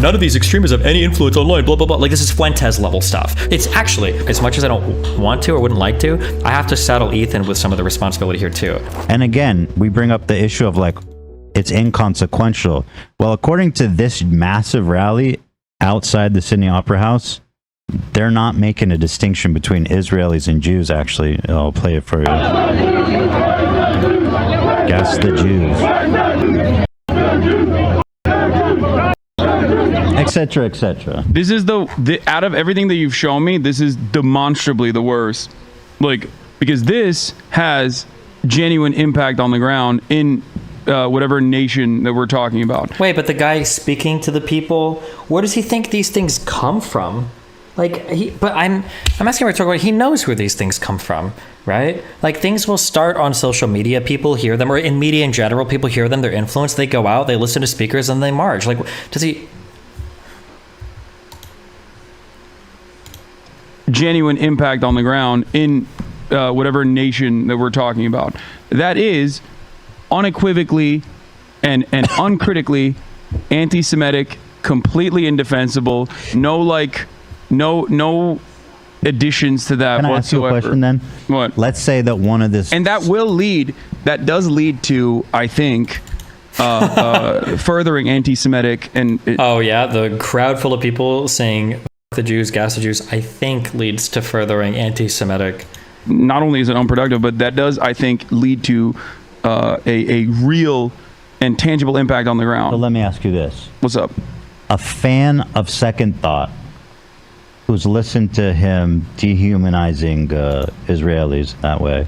none of these extremists have any influence online, blah, blah, blah. Like, this is Fuentes level stuff. It's actually, as much as I don't want to or wouldn't like to, I have to saddle Ethan with some of the responsibility here too. And again, we bring up the issue of like, it's inconsequential. Well, according to this massive rally outside the Sydney Opera House, they're not making a distinction between Israelis and Jews, actually. I'll play it for you. Guess the Jews. Etc., etc. This is the out of everything that you've shown me, this is demonstrably the worst. Like, because this has genuine impact on the ground in whatever nation that we're talking about. Wait, but the guy speaking to the people, where does he think these things come from? Like, I'm asking him to talk about, he knows where these things come from, right? Like, things will start on social media, people hear them, or in media in general, people hear them, they're influenced, they go out, they listen to speakers, and they march. Like, does he... Genuine impact on the ground in whatever nation that we're talking about. That is unequivocally and uncritically anti-Semitic, completely indefensible, no additions to that. Can I whatsoever. ask you a question then? What? Let's say that one of this... And that does lead to, I think, furthering anti-Semitic and... Oh yeah, the crowd full of people saying the Jews, gas the Jews, I think leads to furthering anti-Semitic. Not only is it unproductive, but that does, I think, lead to a real and tangible impact on the ground. So let me ask you this. What's up? A fan of Second Thought who's listened to him dehumanizing Israelis that way,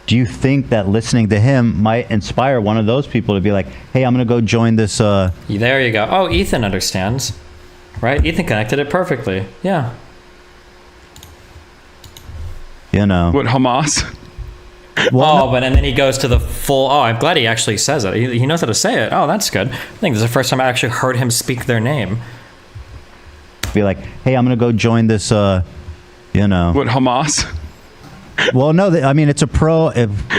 do you think that listening to him might inspire one of those people to be like, hey, I'm going to go join this... There you go. Oh, Ethan understands. Right? Ethan connected it perfectly. Yeah. You know. What, Hamas? Well, but and then he goes to the full... Oh, I'm glad he actually says it. He knows how to say it. Oh, that's good. I think this is the first time I actually heard him speak their name. Be like, hey, I'm going to go join this, What, Hamas? Well, no, I mean, it's a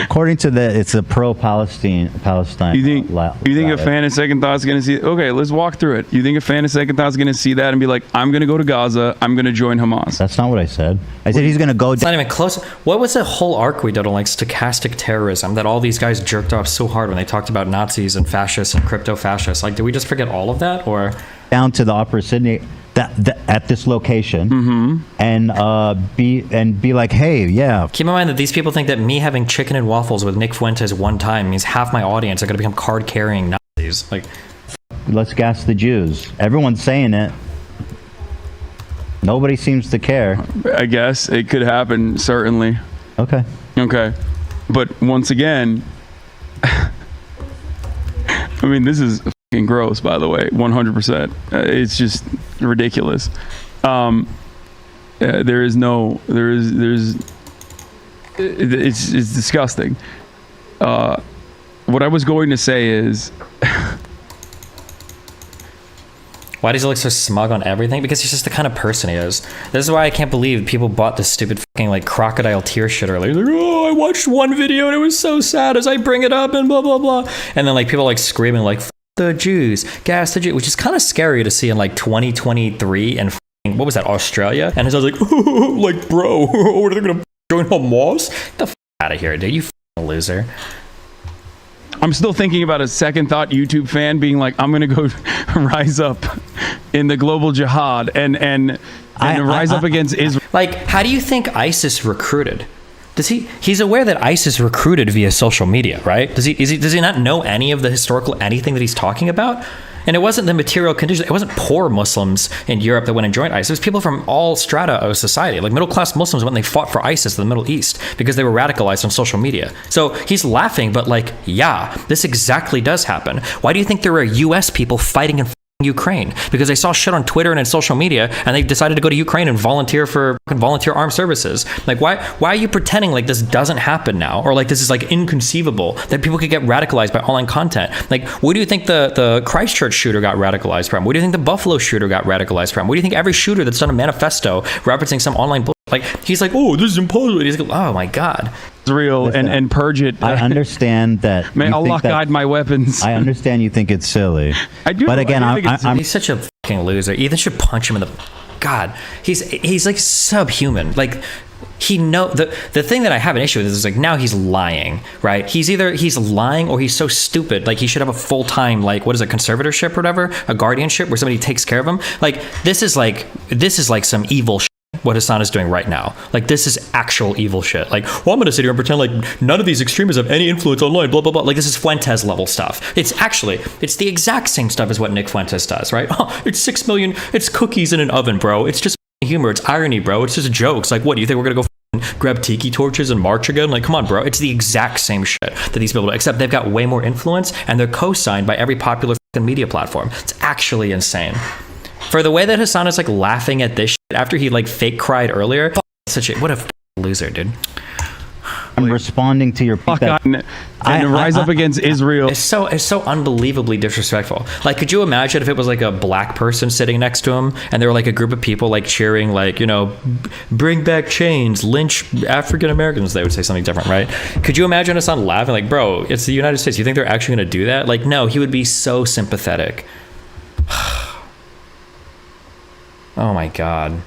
according to it's a pro-Palestine. You think a fan of Second Thought is going to see... Okay, let's walk through it. You think a fan of Second Thought is going to see that and be like, I'm going to go to Gaza, I'm going to join Hamas? That's not what I said. I said he's going to go... It's not even close. What was the whole arc we did on, like, stochastic terrorism that all these guys jerked off so hard when they talked about Nazis and fascists and crypto-fascists? Like, did we just forget all of that, or... Down to the Opera Sydney... at this location, and be like, hey, yeah. Keep in mind that these people think that me having chicken and waffles with Nick Fuentes one time means half my audience are going to become card-carrying Nazis. Like, let's gas the Jews. Everyone's saying it. Nobody seems to care. I guess it could happen, certainly. Okay. But once again, I mean, this is fucking gross, by the way, 100%. It's just ridiculous. It's disgusting. What I was going to say is, why does he look so smug on everything? Because he's just the kind of person he is. This is why I can't believe people bought this stupid fucking, like, crocodile tear shit earlier. Like, oh, I watched one video and it was so sad as I bring it up and blah, blah, blah. And then, like, people, like, screaming, like, the Jews, gas the Jews, which is kind of scary to see in, like, 2023 and what was that, Australia? And I was like, like, bro, what are they gonna join Hamas? Get the out of here, dude, you loser. I'm still thinking about a Second Thought YouTube fan being like, I'm gonna go rise up in the global jihad and rise up against Israel. Like, how do you think ISIS recruited? He's aware that ISIS recruited via social media, right? Does he not know any of the historical anything that he's talking about? And it wasn't the material conditions. It wasn't poor Muslims in Europe that went and joined ISIS. It was people from all strata of society. Like middle-class Muslims went and they fought for ISIS in the Middle East because they were radicalized on social media. So he's laughing, but like, yeah, this exactly does happen. Why do you think there are US people fighting in Ukraine? Because they saw shit on Twitter and in social media and they decided to go to Ukraine and volunteer armed services. Like, why are you pretending like this doesn't happen now, or like this is like inconceivable that people could get radicalized by online content? Like, where do you think the Christchurch shooter got radicalized from? Where do you think the Buffalo shooter got radicalized from? Where do you think every shooter that's done a manifesto referencing some online bullshit, like, he's like, oh, this is impossible. He's like, oh my god, Israel and purge it. I understand that. May Allah guide my weapons. I understand you think it's silly. I do. But again, he's such a fucking loser. Ethan should punch him in the... God, he's like subhuman. Like, the thing that I have an issue with is like, now he's lying, right? He's lying or he's so stupid. Like, he should have a full-time, like, what is it, conservatorship or whatever, a guardianship where somebody takes care of him. Like, this is like some evil shit, what Hasan is doing right now. Like, this is actual evil shit. Like, well, I'm gonna sit here and pretend like none of these extremists have any influence online, blah blah blah. Like, this is Fuentes level stuff. It's the exact same stuff as what Nick Fuentes does, right? Oh, it's 6 million, it's cookies in an oven, bro. It's just humor, it's irony, bro. It's just jokes. Like, what do you think we're gonna go grab tiki torches and march again? Like, come on, bro. It's the exact same shit that these people do, except they've got way more influence and they're co-signed by every popular media platform. It's actually insane. For the way that Hasan is like laughing at this shit after he like fake cried earlier, what a loser, dude. I'm responding to your point. And rise up against Israel. It's so unbelievably disrespectful. Like, could you imagine if it was like a black person sitting next to him and there were like a group of people like cheering, like, you know, bring back chains, lynch African Americans? They would say something different, right? Could you imagine Hasan laughing like, bro, it's the United States. You think they're actually going to do that? Like, no, he would be so sympathetic. Oh my God.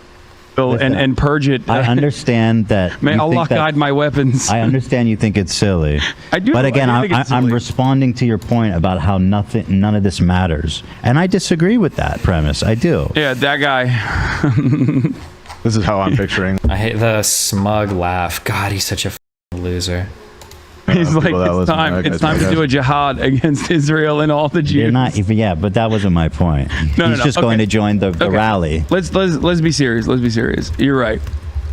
And purge it. I understand that. May Allah guide my weapons. I understand you think it's silly. I do. But again, I'm responding to your point about how none of this matters, and I disagree with that premise. I do. Yeah, that guy. This is how I'm picturing. I hate the smug laugh. God, he's such a loser. He's like, it's time to do a jihad against Israel and all the Jews. You're not even, yeah, but that wasn't my point. He's just going to join the rally. Let's be serious. Let's be serious. You're right.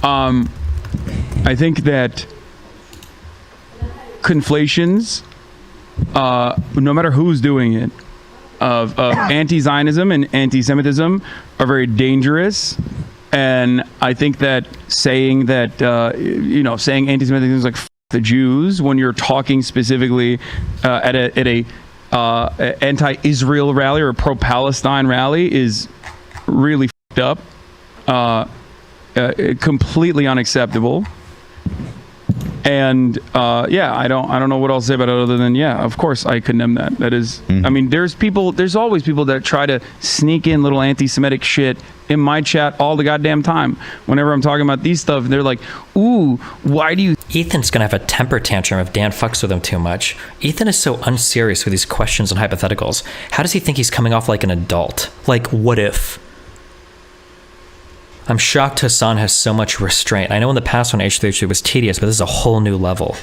I think that conflations, no matter who's doing it, of anti-Zionism and anti-Semitism are very dangerous. And I think that saying anti-Semitism is like the Jews when you're talking specifically at a anti-Israel rally or a pro-Palestine rally is really fucked up, completely unacceptable. And I don't know what else to say about it other than, of course I condemn that. That is, I mean, there's always people that try to sneak in little anti-Semitic shit in my chat all the goddamn time. Whenever I'm talking about these stuff, they're like, ooh, why do you... Ethan's gonna have a temper tantrum if Dan fucks with him too much. Ethan is so unserious with these questions and hypotheticals. How does he think he's coming off like an adult? Like, what if? I'm shocked Hasan has so much restraint. I know in the past when H3H3 was tedious, but this is a whole new level.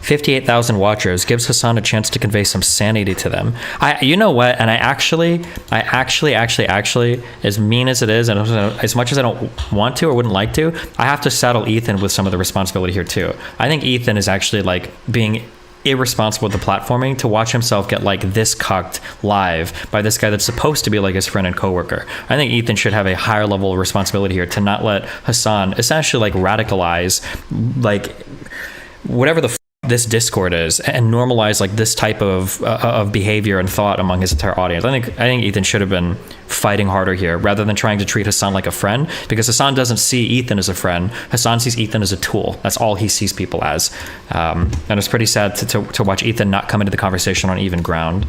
58,000 watchers gives Hasan a chance to convey some sanity to them. You know what? And I actually, as mean as it is, and as much as I don't want to or wouldn't like to, I have to saddle Ethan with some of the responsibility here too. I think Ethan is actually like being irresponsible with the platforming to watch himself get like this cucked live by this guy that's supposed to be like his friend and coworker. I think Ethan should have a higher level of responsibility here to not let Hasan essentially like radicalize like whatever the this Discord is and normalize like this type of behavior and thought among his entire audience. I think Ethan should have been fighting harder here rather than trying to treat Hasan like a friend, because Hasan doesn't see Ethan as a friend. Hasan sees Ethan as a tool. That's all he sees people as. And it's pretty sad to watch Ethan not come into the conversation on even ground.